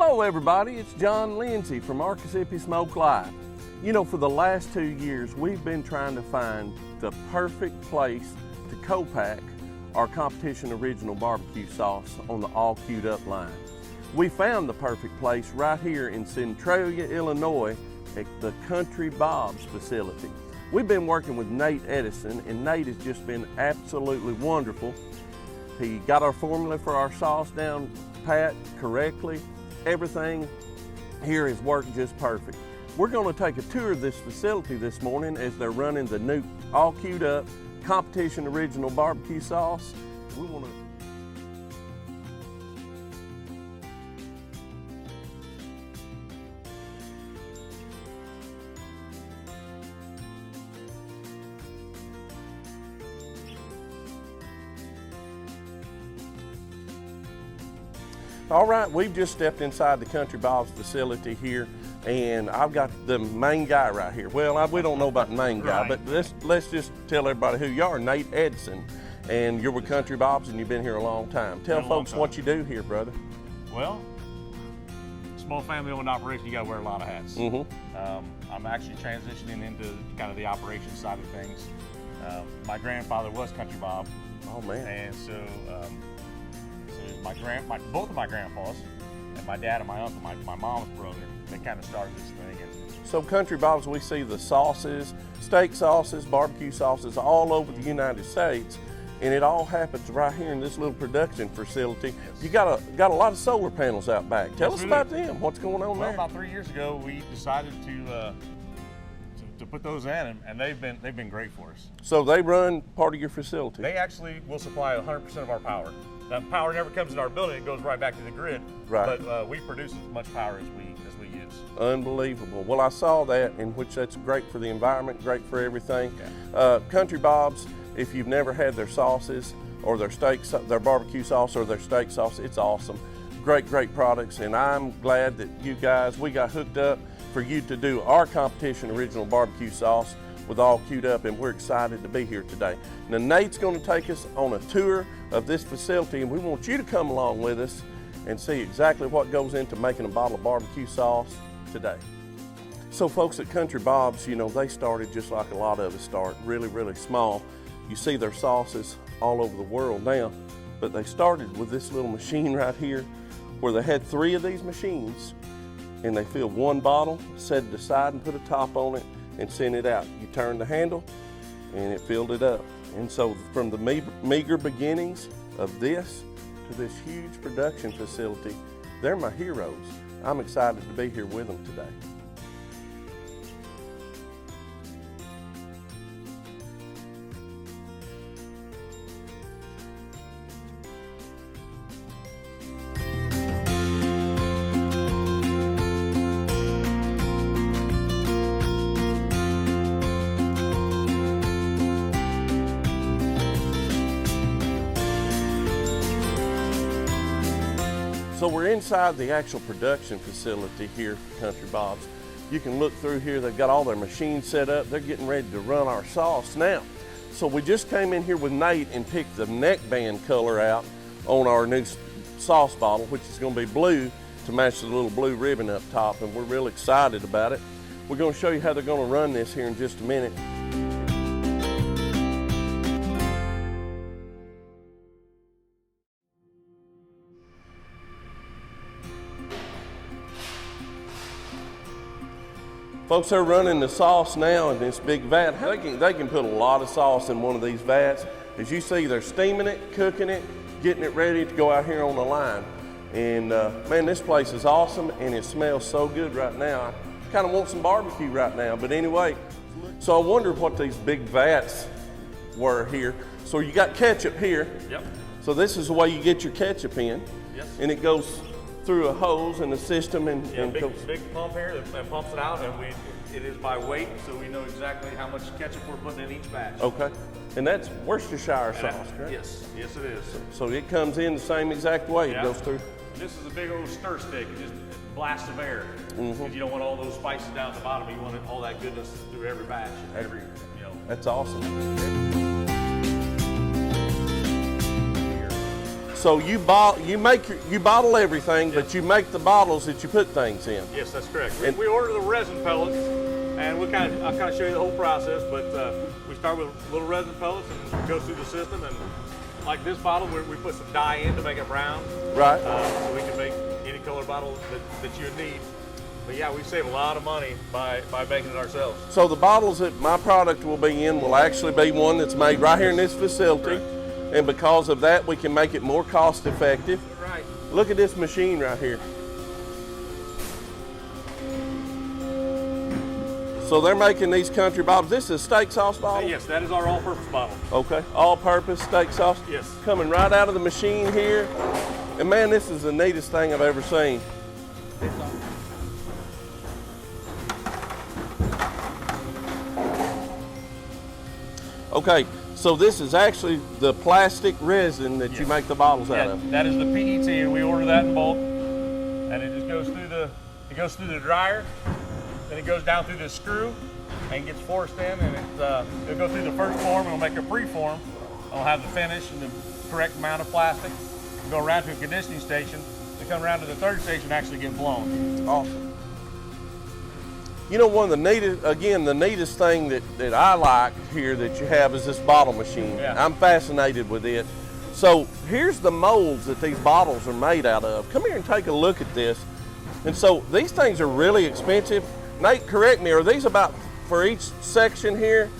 Hello everybody, it's John Lindsey from Arkassippi Smoke Live. You know, for the last 2 years, we've been trying to find the perfect place to co-pack our competition original barbecue sauce on the all queued up line. We found the perfect place right here in Centralia, Illinois at the Country Bob's facility. We've been working with Nate Edison, and Nate has just been absolutely wonderful. He got our formula for our sauce down pat correctly. Everything here has worked just perfect. We're going to take a tour of this facility this morning as they're running the new all queued up competition original barbecue sauce. We want to All right, we've just stepped inside the Country Bob's facility here, and I've got the main guy right here. Well, we don't know about the main guy, Right. but let's just tell everybody who you are. Nate Edison, and you're with Country Bob's, and you've been here a long time. Tell Been a long folks time. what you do here, brother. Well, small family-owned operation, you got to wear a lot of hats. Mm-hmm. I'm actually transitioning into kind of the operations side of things. My grandfather was Country Bob, Oh man. and so both of my grandpas, and my dad and my uncle, my mom's brother, they kind of started this thing. And So Country Bob's, we see the sauces, steak sauces, barbecue sauces all over the United States, and it all happens right here in this little production facility. You got a lot of solar panels out back. Tell Yes, us we about do. them. What's going on well, there? about 3 years ago, we decided to put those in, and they've been great for us. So they run part of your facility. They actually will supply 100% of our power. That power never comes in our building; it goes right back to the grid. Right. But we produce as much power as we use. Unbelievable. Well, I saw that, in which that's great for the environment, great for everything. Yeah. Country Bob's, if you've never had their sauces or their their barbecue sauce or their steak sauce, it's awesome. Great products, and I'm glad that we got hooked up for you to do our competition original barbecue sauce with all queued up, and we're excited to be here today. Now Nate's going to take us on a tour of this facility, and we want you to come along with us and see exactly what goes into making a bottle of barbecue sauce today. So folks at Country Bob's, you know, they started just like a lot of us start, really small. You see their sauces all over the world now, but they started with this little machine right here where they had 3 of these machines, and they filled 1 bottle, set it aside and put a top on it and sent it out. You turn the handle and it filled it up. And so from the meager beginnings of this to this huge production facility, they're my heroes. I'm excited to be here with them today. So we're inside the actual production facility here at Country Bob's. You can look through here, they've got all their machines set up. They're getting ready to run our sauce now. So we just came in here with Nate and picked the neckband color out on our new sauce bottle, which is gonna be blue to match the little blue ribbon up top, and we're real excited about it. We're gonna show you how they're gonna run this here in just a minute. Folks, they're running the sauce now in this big vat. They can put a lot of sauce in one of these vats. As you see, they're steaming it, cooking it, getting it ready to go out here on the line. And man, this place is awesome, and it smells so good right now. I kind of want some barbecue right now, but anyway. So I wondered what these big vats were here. So you got ketchup here. Yep. So this is the way you get your ketchup in. Yes. And it goes through a hose in the system and, Yeah, and big goes. pump here that pumps it out, and it is by weight, so we know exactly how much ketchup we're putting in each batch. Okay. And that's Worcestershire sauce, correct? Yes, it is. So it comes in the same exact way. Yeah. It goes through. This is a big old stir stick. It just blast of air. Mm-hmm. Because you don't want all those spices down at the bottom. You want all that goodness through every batch, every, That's awesome. So you bottle everything, but you make the bottles that you put things in. Yes, that's correct. We order the resin pellets, and I'll kind of show you the whole process. But we start with little resin pellets and it goes through the system. And like this bottle, we put some dye in to make it brown. Right. So we can make any color bottle that you need. But yeah, we save a lot of money by making it ourselves. So the bottles that my product will be in will actually be one that's made right here in this facility. Correct. And because of that, we can make it more cost effective. Right. Look at this machine right here. So they're making these country bottles. This is a steak sauce bottle? Yes, that is our all-purpose bottle. Okay, all-purpose steak sauce? Yes. Coming right out of the machine here. And man, this is the neatest thing I've ever seen. Okay, so this is actually the plastic resin that you make the bottles out of. That is the PET, and we order that in bulk. And it just goes through the dryer, then it goes down through this screw and gets forced in, and it'll go through the first form, it'll make a pre-form. It'll have the finish and the correct amount of plastic. It'll go around to a conditioning station. They come around to the third station and actually get blown. Awesome. You know, one of the neatest thing that I like here that you have is this bottle machine. Yeah. I'm fascinated with it. So here's the molds that these bottles are made out of. Come here and take a look at this. And so these things are really expensive. Nate, correct me, are these about, for each section here,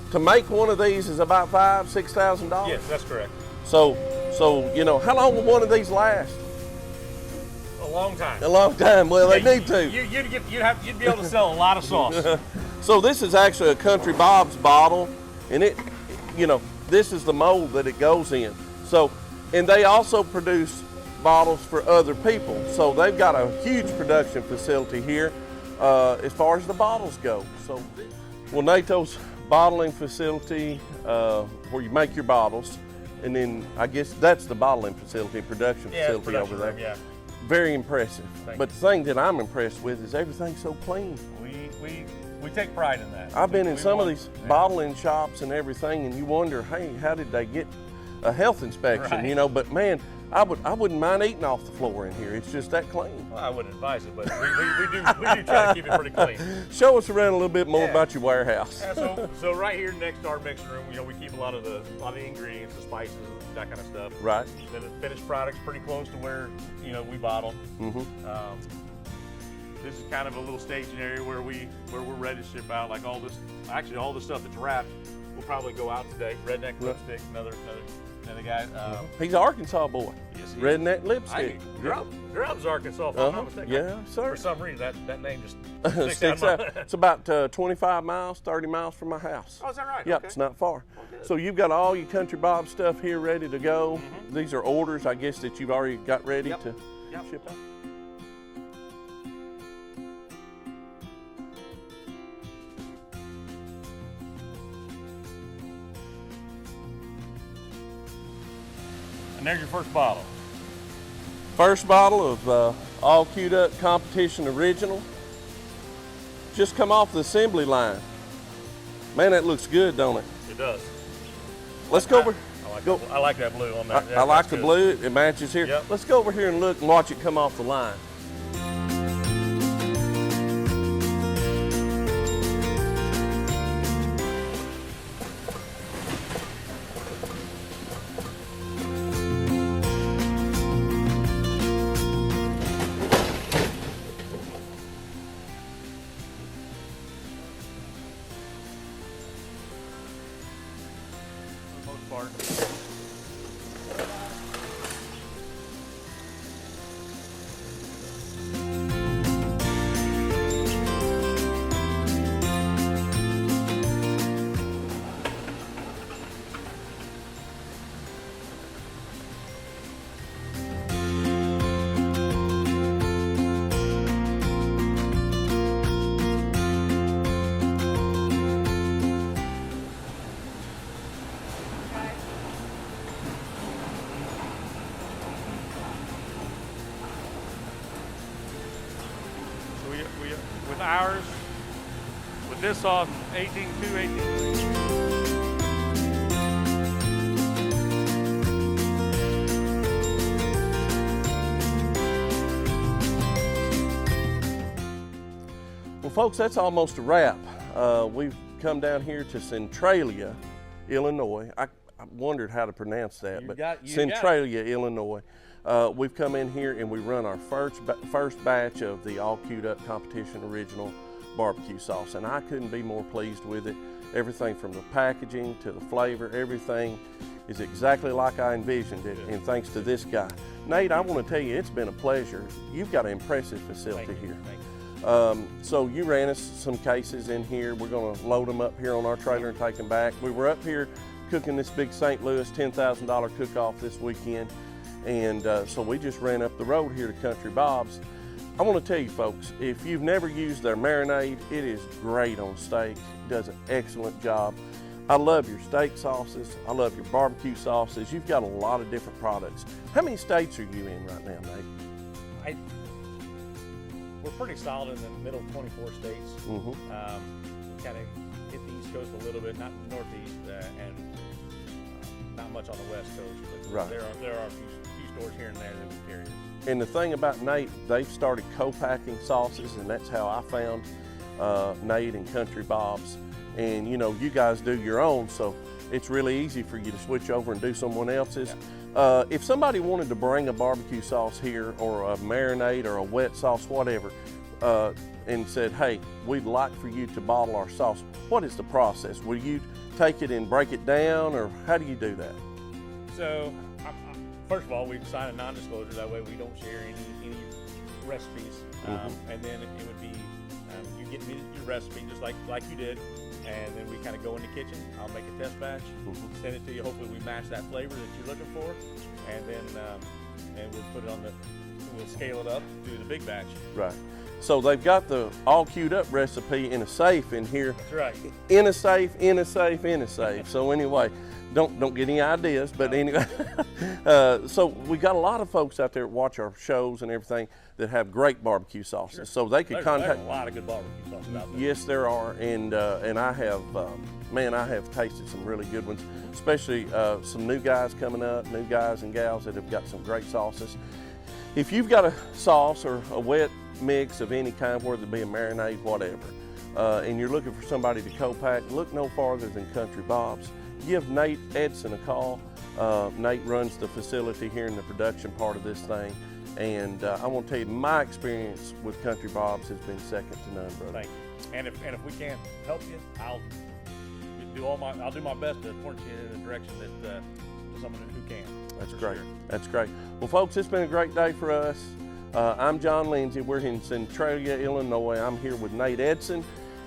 to make one of these is about $5,000–6,000? Yes, that's correct. So you know, how long will one of these last? A long time. A long time. Well, they need to. You'd be able to sell a lot of sauce. So this is actually a Country Bob's bottle, and it, you know, this is the mold that it goes in. So, and they also produce bottles for other people. So they've got a huge production facility here as far as the bottles go. So, well, NATO's bottling facility where you make your bottles, and then I guess that's the bottling facility, production facility over there. Yeah. Very impressive. Thank But the thing that I'm impressed with is everything's so clean. We take pride in that. I've been in some of these bottling shops and everything, and you wonder, hey, how did they get a health inspection? Right. You know, but man, I wouldn't mind eating off the floor in here. It's just that clean. Well, I wouldn't advise it, but we do try to keep it pretty clean. Show us around a little bit more about your warehouse. Yeah, so right here next to our mixing room, you know, we keep a lot of the ingredients, the spices, that kind of stuff. Right. Then the finished product's pretty close to where, you know, we bottle. Mm-hmm. This is kind of a little staging area where we're ready to ship out. Like all this stuff that's wrapped will probably go out today. Redneck lipstick, another guy. He's an Arkansas boy. Yes, he Redneck lipstick. Grub's Arkansas, if I'm not mistaken. Yeah, sir. For some reason, that name just sticks out. out. It's about 25 miles, 30 miles from my house. Oh, is that right? Yep, Okay. it's not far. Oh, good. So you've got all your Country Bob stuff here ready to go. Mm-hmm. These are orders, I guess, that you've already got ready Yep. to Yep. ship out. And there's your first bottle. First bottle of All Queued Up Competition Original. Just come off the assembly line. Man, that looks good, don't it? It does. Let's go over. I like that blue on there. I like the blue. It matches here. Yep. Let's go over here and look and watch it come off the line. Most part. With ours, with this sauce, 18.2, 18.3. Well, folks, that's almost a wrap. We've come down here to Centralia, Illinois. I wondered how to pronounce that, Centralia, Illinois. We've come in here and we run our first batch of the all queued up competition original barbecue sauce, and I couldn't be more pleased with it. Everything from the packaging to the flavor, everything is exactly like I envisioned it, and thanks to this guy. Nate, I want to tell you, it's been a pleasure. You've got an impressive facility here. So you ran us some cases in here. We're going to load them up here on our trailer and take them back. We were up here cooking this big St. Louis $10,000 cook-off this weekend, and so we just ran up the road here to Country Bob's. I want to tell you folks, if you've never used their marinade, it is great on steak. It does an excellent job. I love your steak sauces. I love your barbecue sauces. You've got a lot of different products. How many states are you in right now, Nate? We're pretty solid in the middle 24 states. Mm-hmm. We kind of hit the East Coast a little bit, not Northeast, and not much on the West Coast. But right. there are a few stores here and there that we carry. And the thing about Nate, they've started co-packing sauces, and that's how I found Nate and Country Bob's. And you know, you guys do your own, so it's really easy for you to switch over and do someone else's. Yeah. If somebody wanted to bring a barbecue sauce here, or a marinade, or a wet sauce, whatever, and said, hey, we'd like for you to bottle our sauce, what is the process? Will you take it and break it down, or how do you do that? So, first of all, we sign a non-disclosure. That way we don't share any recipes. And then it would be, you get me your recipe just like you did, and then we kind of go in the kitchen. I'll make a test batch, send it to you. Hopefully we match that flavor that you're looking for, and then and we'll put it on we'll scale it up to the big batch. Right. So they've got the all queued up recipe in a safe in here. That's right. In a safe, in a safe, in a safe. So anyway, don't get any ideas, but anyway. So we got a lot of folks out there that watch our shows and everything that have great barbecue sauces. Sure. So they could contact. There's a lot of good barbecue sauces out there. Yes, there are, and I have, man, I have tasted some really good ones, especially some new guys coming up, new guys and gals that have got some great sauces. If you've got a sauce or a wet mix of any kind, whether it be a marinade, whatever, and you're looking for somebody to co-pack, look no farther than Country Bob's. Give Nate Edson a call. Nate runs the facility here in the production part of this thing, and I want to tell you, my experience with Country Bob's has been second to none, brother. Thank you. And if we can't help you, I'll do my best to point you in the direction that someone who can. That's great. Sure. That's great. Well, folks, it's been a great day for us. I'm John Lindsey. We're in Centralia, Illinois. I'm here with Nate Edson,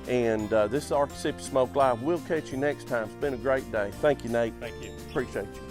and this is Arkassippi Smoke Live. We'll catch you next time. It's been a great day. Thank you, Nate. Thank you. Appreciate you.